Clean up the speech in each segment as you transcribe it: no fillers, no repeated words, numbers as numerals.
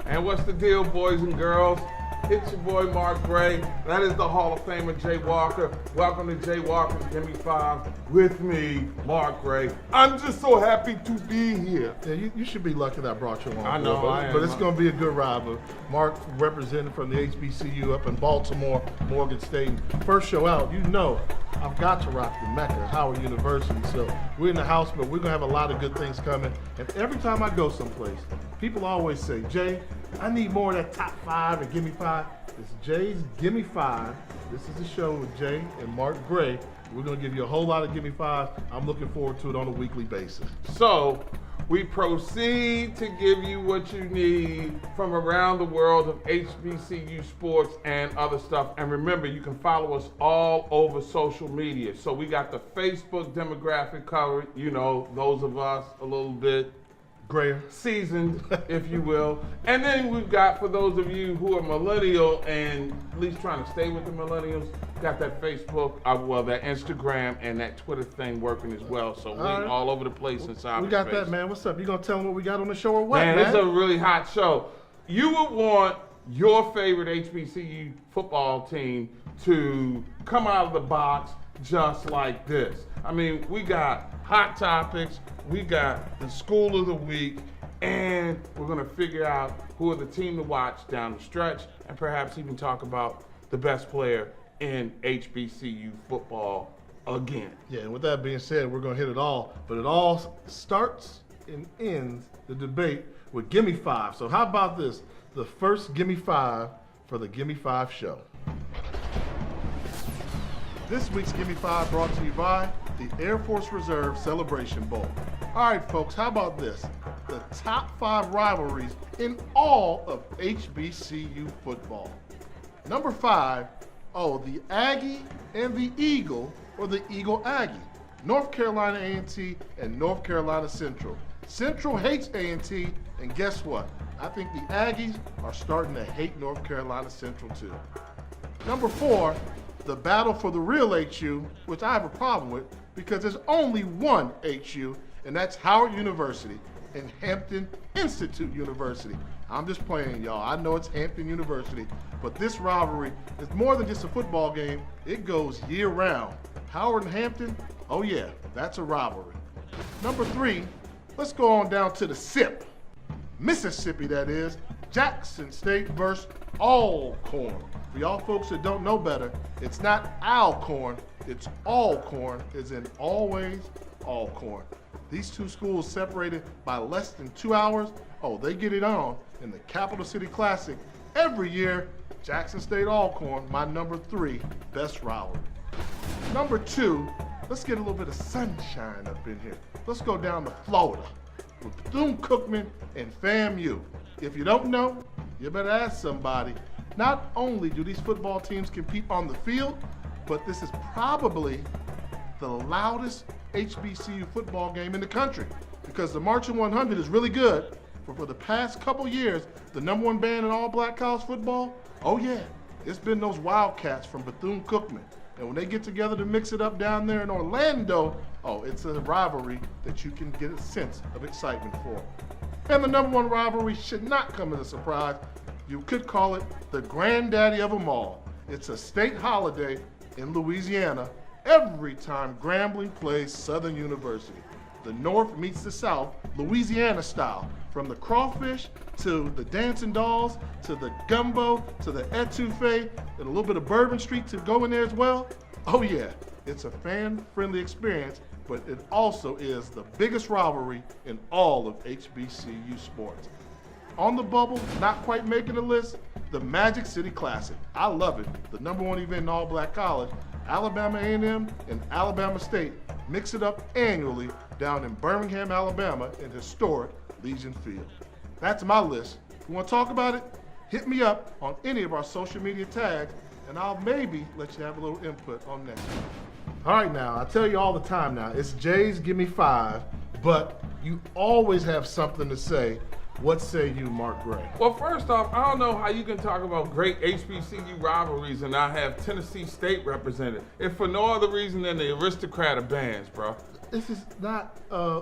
And what's the deal, boys and girls? It's your boy Mark Gray. That is the Hall of Famer Jay Walker. Welcome to Jay Walker's Gimme 5 with me, Mark Gray. I'm just so happy to be here. Yeah, you should be lucky that I brought you along. I know, but, I am. But it's going to be a good ride. But Mark representing from the HBCU up in Baltimore, Morgan State. First show out, you know I've got to rock the Mecca, Howard University. So we're in the house, but we're going to have a lot of good things coming. And every time I go someplace, people always say, Jay, I need more of that top 5 and Gimme 5. It's Jay's Gimme 5. This is the show with Jay and Mark Gray. We're going to give you a whole lot of Gimme 5. I'm looking forward to it on a weekly basis. So we proceed to give you what you need from around the world of HBCU sports and other stuff. And remember, you can follow us all over social media. So we got the Facebook demographic covered, you know, those of us a little bit Grayer. seasoned, if you will. And then we've got, for those of you who are millennial and at least trying to stay with the millennials, got that Facebook, that Instagram and that Twitter thing working as well. So we're all over the place inside. We got that, man. What's up? You gonna tell them what we got on the show or what, man? It's a really hot show. You would want your favorite HBCU football team to come out of the box just like this. I mean, we got hot topics, we got the school of the week, and we're gonna figure out who are the team to watch down the stretch, and perhaps even talk about the best player in HBCU football again. Yeah, and with that being said, we're gonna hit it all, but it all starts and ends the debate with Gimme 5. So how about this? The first Gimme 5 for the Gimme 5 show. This week's Gimme 5 brought to you by the Air Force Reserve Celebration Bowl. All right, folks, how about this? The top 5 rivalries in all of HBCU football. Number 5, the Aggie and the Eagle, or the Eagle Aggie. North Carolina A&T and North Carolina Central. Central hates A&T, and guess what? I think the Aggies are starting to hate North Carolina Central too. Number 4, the battle for the real HU, which I have a problem with because there's only one HU, and that's Howard University and Hampton Institute University. I'm just playing, y'all. I know it's Hampton University, but this rivalry is more than just a football game. It goes year round. Howard and Hampton, oh yeah, that's a rivalry. Number 3, let's go on down to the SIP. Mississippi, that is, Jackson State versus Alcorn. For y'all folks that don't know better, it's not Alcorn, it's Alcorn, as in always Alcorn. These two schools separated by less than 2 hours. Oh, they get it on in the Capital City Classic every year. Jackson State Alcorn, my number 3 best rivalry. Number 2, let's get a little bit of sunshine up in here. Let's go down to Florida with Bethune-Cookman and FAMU. If you don't know, you better ask somebody. Not only do these football teams compete on the field, but this is probably the loudest HBCU football game in the country because the Marching 100 is really good, but for the past couple years, the number 1 band in all black college football, oh yeah, it's been those Wildcats from Bethune-Cookman. And when they get together to mix it up down there in Orlando, oh, it's a rivalry that you can get a sense of excitement for. And the number 1 rivalry should not come as a surprise. You could call it the granddaddy of them all. It's a state holiday in Louisiana every time Grambling plays Southern University. The North meets the South, Louisiana style, from the crawfish to the dancing dolls to the gumbo to the etouffee and a little bit of Bourbon Street to go in there as well. Oh yeah, it's a fan-friendly experience, but it also is the biggest rivalry in all of HBCU sports. On the bubble, not quite making the list, the Magic City Classic. I love it. The number 1 event in all black college. Alabama A&M and Alabama State mix it up annually down in Birmingham, Alabama in historic Legion Field. That's my list. If you want to talk about it, hit me up on any of our social media tags, and I'll maybe let you have a little input on next one. All right, now, I tell you all the time now, it's Jay's Gimme 5, but you always have something to say. What say you, Mark Gray? Well, first off, I don't know how you can talk about great HBCU rivalries and not have Tennessee State represented, if for no other reason than the aristocrat of bands, bro. this is not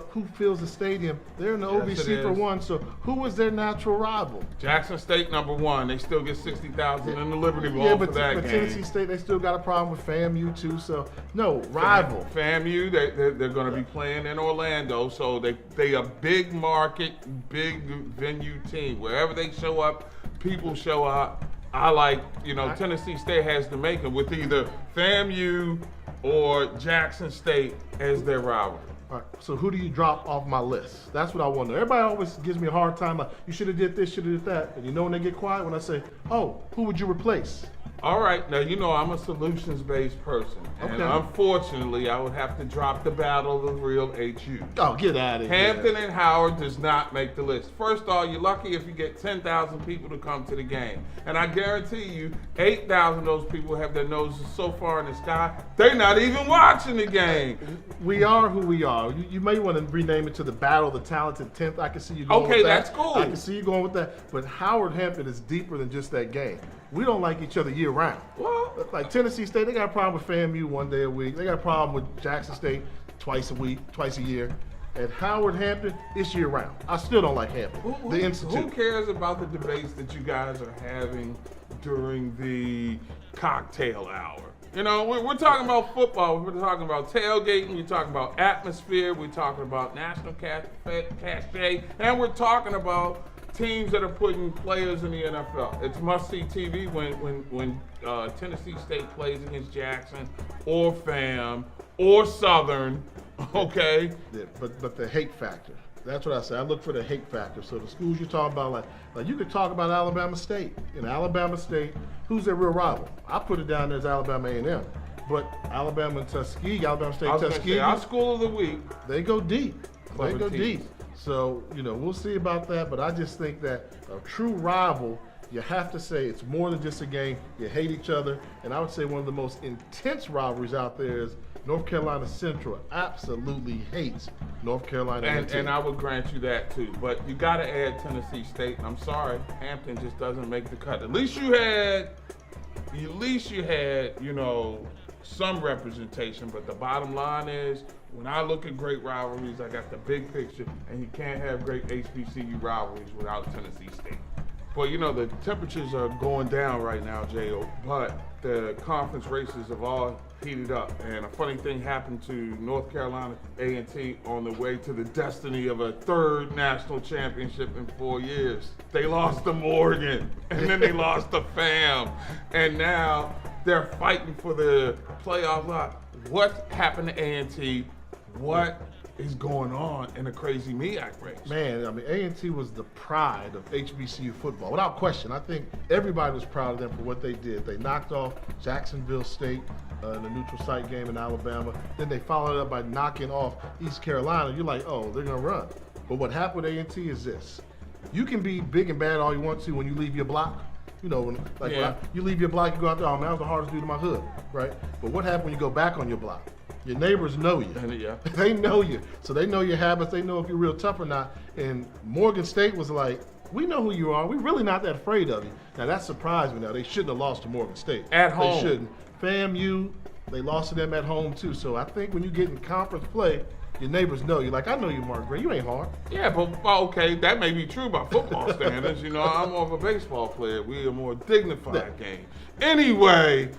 who fills the stadium. They're in the Yes, OVC it for is. one, so who is their natural rival? Jackson State =1. They still get 60,000 in the Liberty Bowl Yeah, for but that game. Tennessee State, they still got a problem with FAMU too, so no, rival. FAMU, they're going to be playing in Orlando, so they a big market, big venue team. Wherever they show up, people show up. I like, Tennessee State has to make it with either FAMU or Jackson State as their rivalry. All right, so who do you drop off my list? That's what I wonder. Everybody always gives me a hard time, like, you should have did this, should have did that. And when they get quiet, when I say, oh, who would you replace? All right, now I'm a solutions-based person, and Okay. unfortunately, I would have to drop the battle of the real HU. Oh, get out of here. Hampton and Howard does not make the list. First off, you're lucky if you get 10,000 people to come to the game, and I guarantee you, 8,000 of those people have their noses so far in the sky, they're not even watching the game. We are who we are. You may want to rename it to the Battle of the Talented 10th. I can see you going Okay, with that. that's cool. I can see you going with that. But Howard Hampton is deeper than just that game. We don't like each other year round. Well, Like Tennessee State, they got a problem with FAMU one day a week. They got a problem with Jackson State twice a week, twice a year. At Howard Hampton, it's year round. I still don't like Hampton. The who Institute. cares about the debates that you guys are having during the cocktail hour? We're talking about football. We're talking about tailgating. We're talking about atmosphere. We're talking about national cachet. And we're talking about teams that are putting players in the NFL. It's must-see TV when Tennessee State plays against Jackson or FAM or Southern, okay? Yeah, but the hate factor. That's what I say. I look for the hate factor. So the schools you're talking about, like you could talk about Alabama State. In Alabama State, who's their real rival? I put it down there as Alabama A&M. But Alabama and Tuskegee, Alabama State, I was gonna Tuskegee, say, our school of the week. they go deep. They Clever go teams. deep. So, we'll see about that. But I just think that a true rival, you have to say it's more than just a game. You hate each other. And I would say one of the most intense rivalries out there is North Carolina Central absolutely hates North Carolina A&T. And I would grant you that too. But you got to add Tennessee State. I'm sorry, Hampton just doesn't make the cut. At least you had, some representation. But the bottom line is, when I look at great rivalries, I got the big picture, and you can't have great HBCU rivalries without Tennessee State. Well, the temperatures are going down right now, J.O., but the conference races have all heated up. And a funny thing happened to North Carolina A&T on the way to the destiny of a third national championship in 4 years. They lost to Morgan, and then they lost to FAM, and now they're fighting for the playoff lot. What happened to A&T? What is going on in a crazy MEAC race? Man, A&T was the pride of HBCU football. Without question, I think everybody was proud of them for what they did. They knocked off Jacksonville State in the neutral site game in Alabama. Then they followed up by knocking off East Carolina. You're like, oh, they're going to run. But what happened with A&T is this. You can be big and bad all you want to when you leave your block. When you leave your block, you go out there, oh man, I was the hardest dude in my hood, right? But what happened when you go back on your block? Your neighbors know you. Yeah. They know you. So they know your habits. They know if you're real tough or not. And Morgan State was like, we know who you are. We're really not that afraid of you. Now, that surprised me. Now, they shouldn't have lost to Morgan State. At home. They shouldn't. FAMU, they lost to them at home, too. So I think when you get in conference play, your neighbors know you. Like, I know you, Mark Gray. You ain't hard. Yeah, but okay, that may be true by football standards. I'm more of a baseball player. We're a more dignified game. Anyway,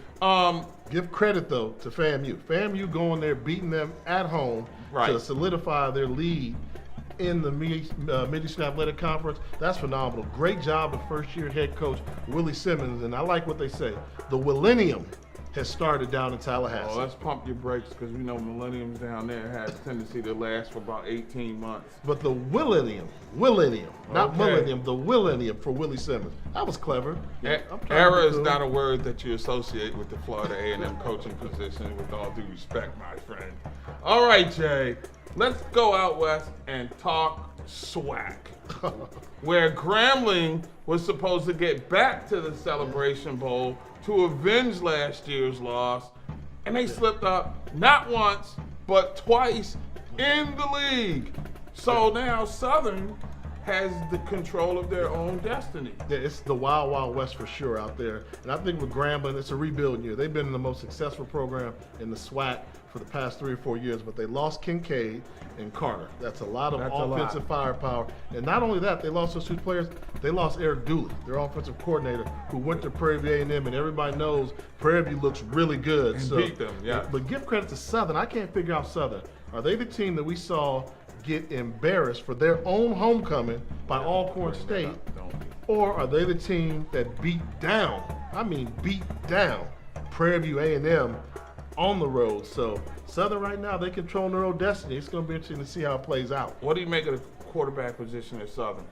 give credit though to FAMU. FAMU going there, beating them at home to solidify their lead in the Mid-Eastern Athletic Conference. That's phenomenal. Great job of first-year head coach Willie Simmons, and I like what they say. The Millennium has started down in Tallahassee. Let's pump your brakes because we know millenniums down there have a tendency to last for about 18 months. But the Millennium, not Millennium, the Millennium for Willie Simmons. That was clever. Era is not a word that you associate with the Florida A&M coaching position, with all due respect, my friend. All right, Jay, let's go out west and talk SWAC, where Grambling was supposed to get back to the Celebration Bowl to avenge last year's loss, and they slipped up not once, but twice in the league. So now Southern has the control of their own destiny. Yeah, it's the wild, wild west for sure out there. And I think with Grambling, it's a rebuilding year. They've been the most successful program in the SWAC for the past 3 or 4 years, but they lost Kincaid and Carter. That's a lot of offensive firepower. And not only that, they lost those 2 players. They lost Eric Dooley, their offensive coordinator, who went to Prairie View A&M, and everybody knows Prairie View looks really good. And beat them, yeah. But give credit to Southern. I can't figure out Southern. Are they the team that we saw get embarrassed for their own homecoming by Alcorn State? Or are they the team that beat down Prairie View A&M on the road? So Southern right now, they control their own destiny. It's going to be interesting to see how it plays out. What do you make of the quarterback position at Southern?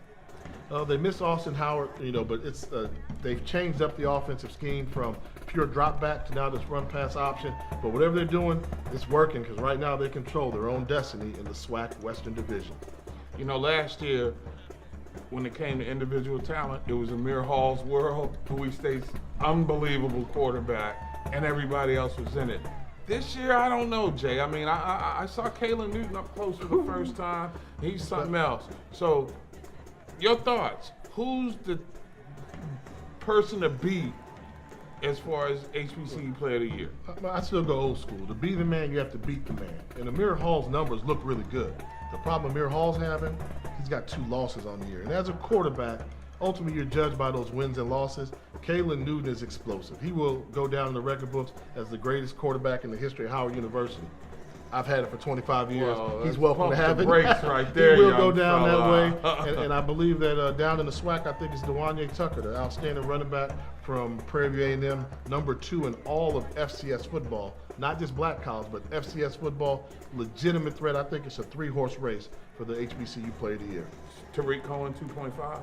They miss Austin Howard, but it's they've changed up the offensive scheme from pure drop back to now this run pass option. But whatever they're doing, it's working because right now they control their own destiny in the SWAC Western Division. Last year, when it came to individual talent, it was Amir Hall's world, Bowie State's unbelievable quarterback, and everybody else was in it. This year, I don't know, Jay. I mean, I saw Kalen Newton up close for the first time. He's something else. So, your thoughts? Who's the person to beat as far as HBCU Player of the Year? I still go old school. To be the man, you have to beat the man. And Amir Hall's numbers look really good. The problem Amir Hall's having, he's got 2 losses on the year. And as a quarterback, ultimately you're judged by those wins and losses. Kalen Newton is explosive. He will go down in the record books as the greatest quarterback in the history of Howard University. I've had it for 25 years. Well, he's welcome to have it. Right there, he will go down fella. that way. And I believe that down in the SWAC, I think it's Dewanye Tucker, the outstanding running back from Prairie View A&M, number 2 in all of FCS football. Not just black college, but FCS football. Legitimate threat. I think it's a 3-horse race for the HBCU Player of the Year. Tariq Cohen 2.5?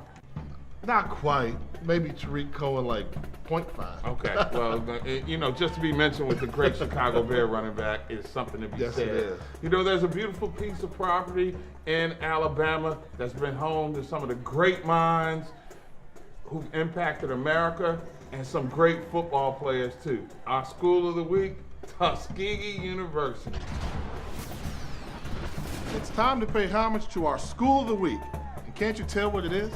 Not quite. Maybe Tariq Cohen like 0.5. Okay. Well, just to be mentioned with the great Chicago Bear running back is something to be said. Yes, it is. There's a beautiful piece of property in Alabama that's been home to some of the great minds who've impacted America and some great football players too. Our school of the week, Tuskegee University. It's time to pay homage to our school of the week. And can't you tell what it is?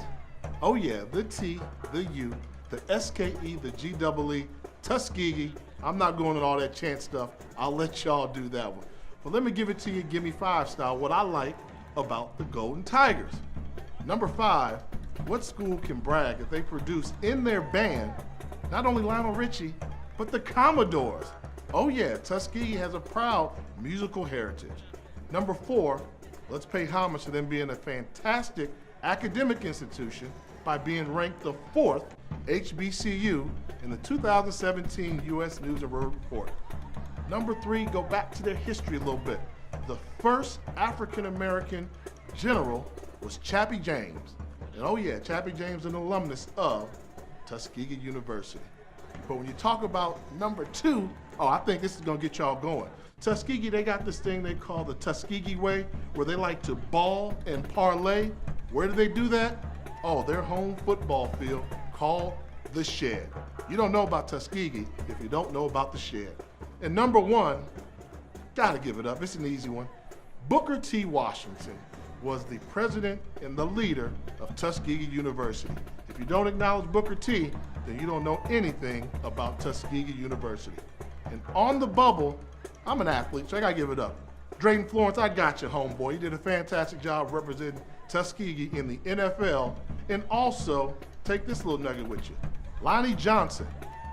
Oh yeah, the T, the U, the SKE, the GEE, Tuskegee. I'm not going into all that chant stuff. I'll let y'all do that one. But let me give it to you, Gimme 5 style, what I like about the Golden Tigers. Number 5, what school can brag if they produce in their band not only Lionel Richie, but the Commodores? Oh yeah, Tuskegee has a proud musical heritage. Number 4, let's pay homage to them being a fantastic academic institution by being ranked the 4th HBCU in the 2017 U.S. News and World Report. Number 3, go back to their history a little bit. The first African-American general was Chappie James. And oh yeah, Chappie James, an alumnus of Tuskegee University. But when you talk about number 2, I think this is gonna get y'all going. Tuskegee, they got this thing they call the Tuskegee Way, where they like to ball and parlay. Where do they do that? Their home football field called The Shed. You don't know about Tuskegee if you don't know about The Shed. And number 1, gotta give it up, it's an easy one. Booker T. Washington was the president and the leader of Tuskegee University. If you don't acknowledge Booker T, then you don't know anything about Tuskegee University. And on the bubble, I'm an athlete, so I gotta give it up. Drayton Florence, I got you, homeboy. You did a fantastic job representing Tuskegee in the NFL. And also, take this little nugget with you. Lonnie Johnson,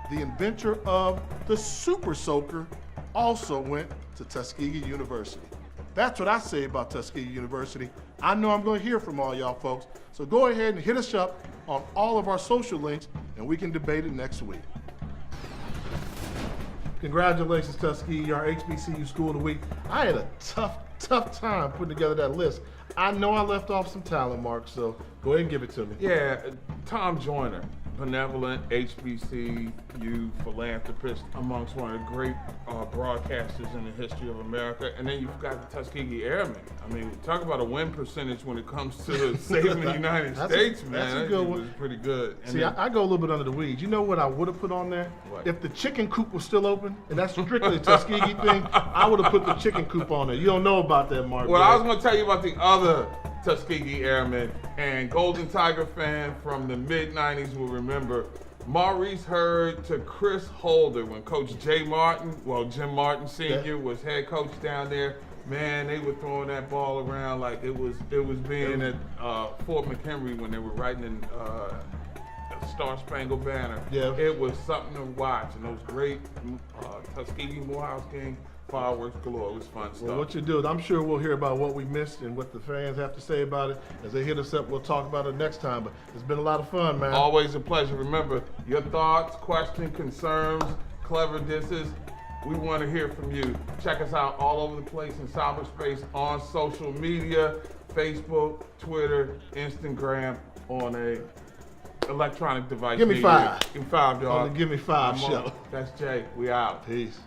the inventor of the Super Soaker, also went to Tuskegee University. That's what I say about Tuskegee University. I know I'm going to hear from all y'all folks, so go ahead and hit us up on all of our social links, and we can debate it next week. Congratulations, Tuskegee, our HBCU School of the Week. I had a tough time putting together that list. I know I left off some talent, Mark, so go ahead and give it to me. Yeah, Tom Joyner, benevolent HBCU philanthropist, amongst one of the great broadcasters in the history of America. And then you've got the Tuskegee Airmen. I mean, talk about a win percentage when it comes to saving the United States, man. That's a good one. It was pretty good. And See, then, I go a little bit under the weeds. You know what I would have put on there? What? If the chicken coop was still open, and that's strictly a Tuskegee thing, I would have put the chicken coop on there. You don't know about that, Mark. well, I was going to tell you about the other Tuskegee Airmen. And Golden Tiger fan from the mid-90s will remember Maurice Hurd to Chris Holder when Coach Jim Martin Sr. was head coach down there. Man, they were throwing that ball around like it was being at Fort McHenry when they were writing in Star Spangled Banner. Yeah. It was something to watch, and those great Tuskegee Morehouse game fireworks galore. It was fun stuff. Well, what you do is I'm sure we'll hear about what we missed and what the fans have to say about it. As they hit us up, we'll talk about it next time. But it's been a lot of fun, man. Always a pleasure. Remember, your thoughts, questions, concerns, clever disses, we want to hear from you. Check us out all over the place in cyberspace on social media, Facebook, Twitter, Instagram, on a electronic device. Give me 5. Give me 5, dog. On the Give Me 5 show. That's Jay. We out. Peace.